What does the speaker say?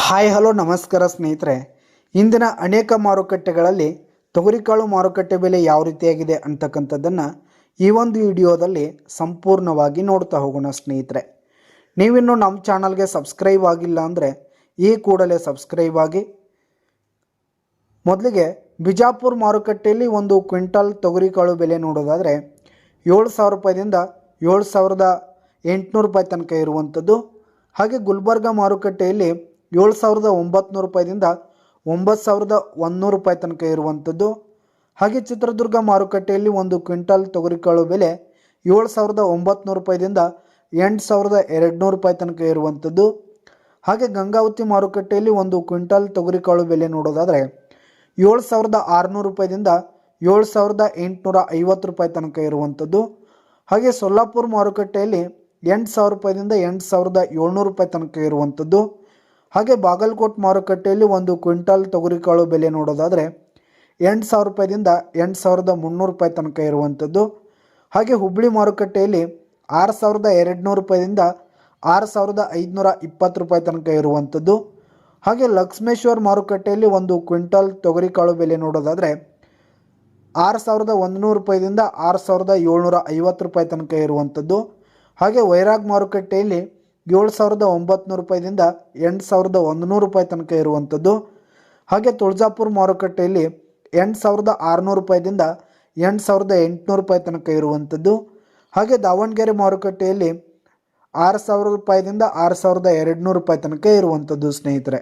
Hi hello ನಮಸ್ಕಾರ ಸ್ನೇಹಿತರೆ. ಇಂದಿನ ಅನೇಕ ಮಾರುಕಟ್ಟೆಗಳಲ್ಲಿ ತೊಗರಿಕಾಳು ಮಾರುಕಟ್ಟೆ ಬೆಲೆ ಯಾವ ರೀತಿಯಾಗಿದೆ ಅಂತಕ್ಕಂಥದ್ದನ್ನು ಈ ಒಂದು ವಿಡಿಯೋದಲ್ಲಿ ಸಂಪೂರ್ಣವಾಗಿ ನೋಡ್ತಾ ಹೋಗೋಣ ಸ್ನೇಹಿತರೆ. ನೀವಿನ್ನೂ ನಮ್ಮ ಚಾನಲ್ಗೆ ಸಬ್ಸ್ಕ್ರೈಬ್ ಆಗಿಲ್ಲ ಅಂದರೆ ಈ ಕೂಡಲೇ ಸಬ್ಸ್ಕ್ರೈಬ್ ಆಗಿ. ಮೊದಲಿಗೆ ಬಿಜಾಪುರ ಮಾರುಕಟ್ಟೆಯಲ್ಲಿ ಒಂದು ಕ್ವಿಂಟಲ್ ತೊಗರಿಕಾಳು ಬೆಲೆ ನೋಡೋದಾದರೆ 7,000 ರೂಪಾಯಿದಿಂದ 7,800 ರೂಪಾಯಿ ತನಕ ಇರುವಂಥದ್ದು. ಹಾಗೆ ಗುಲ್ಬರ್ಗ ಮಾರುಕಟ್ಟೆಯಲ್ಲಿ 7,900 ರೂಪಾಯಿದಿಂದ 9,100 ರೂಪಾಯಿ ತನಕ ಇರುವಂಥದ್ದು. ಹಾಗೆ ಚಿತ್ರದುರ್ಗ ಮಾರುಕಟ್ಟೆಯಲ್ಲಿ ಒಂದು ಕ್ವಿಂಟಲ್ ತೊಗರಿಕಾಳು ಬೆಲೆ 7,900 ರೂಪಾಯಿದಿಂದ 8,200 ರೂಪಾಯಿ ತನಕ ಇರುವಂಥದ್ದು. ಹಾಗೆ ಗಂಗಾವತಿ ಮಾರುಕಟ್ಟೆಯಲ್ಲಿ ಒಂದು ಕ್ವಿಂಟಲ್ ತೊಗರಿಕಾಳು ಬೆಲೆ ನೋಡೋದಾದರೆ 7,600 ರೂಪಾಯಿದಿಂದ 7,850 ರೂಪಾಯಿ ತನಕ ಇರುವಂಥದ್ದು. ಹಾಗೆ ಸೊಲ್ಲಾಪುರ ಮಾರುಕಟ್ಟೆಯಲ್ಲಿ 8,000 ರೂಪಾಯಿದಿಂದ 8,700 ರೂಪಾಯಿ ತನಕ ಇರುವಂಥದ್ದು. ಹಾಗೆ ಬಾಗಲಕೋಟೆ ಮಾರುಕಟ್ಟೆಯಲ್ಲಿ ಒಂದು ಕ್ವಿಂಟಲ್ ತೊಗರಿಕಾಳು ಬೆಲೆ ನೋಡೋದಾದರೆ 8,000 ರೂಪಾಯಿದಿಂದ 8,300 ರೂಪಾಯಿ ತನಕ ಇರುವಂಥದ್ದು. ಹಾಗೆ ಹುಬ್ಬಳ್ಳಿ ಮಾರುಕಟ್ಟೆಯಲ್ಲಿ 6,200 ರೂಪಾಯಿದಿಂದ 6,520 ರೂಪಾಯಿ ತನಕ ಇರುವಂಥದ್ದು. ಹಾಗೆ ಲಕ್ಷ್ಮೇಶ್ವರ ಮಾರುಕಟ್ಟೆಯಲ್ಲಿ ಒಂದು ಕ್ವಿಂಟಲ್ ತೊಗರಿಕಾಳು ಬೆಲೆ ನೋಡೋದಾದರೆ 6,100 ರೂಪಾಯಿದಿಂದ 6,750 ರೂಪಾಯಿ ತನಕ ಇರುವಂಥದ್ದು. ಹಾಗೆ ವೈರಾಗ್ ಮಾರುಕಟ್ಟೆಯಲ್ಲಿ 7,900 ರೂಪಾಯಿದಿಂದ 8,100 ರೂಪಾಯಿ ತನಕ ಇರುವಂಥದ್ದು. ಹಾಗೆ ತುಳಜಾಪುರ ಮಾರುಕಟ್ಟೆಯಲ್ಲಿ 8,600 ರೂಪಾಯಿದಿಂದ 8,800 ರೂಪಾಯಿ ತನಕ ಇರುವಂಥದ್ದು. ಹಾಗೆ ದಾವಣಗೆರೆ ಮಾರುಕಟ್ಟೆಯಲ್ಲಿ 6,000 ರೂಪಾಯಿದಿಂದ 6,200 ರೂಪಾಯಿ ತನಕ ಇರುವಂಥದ್ದು ಸ್ನೇಹಿತರೆ.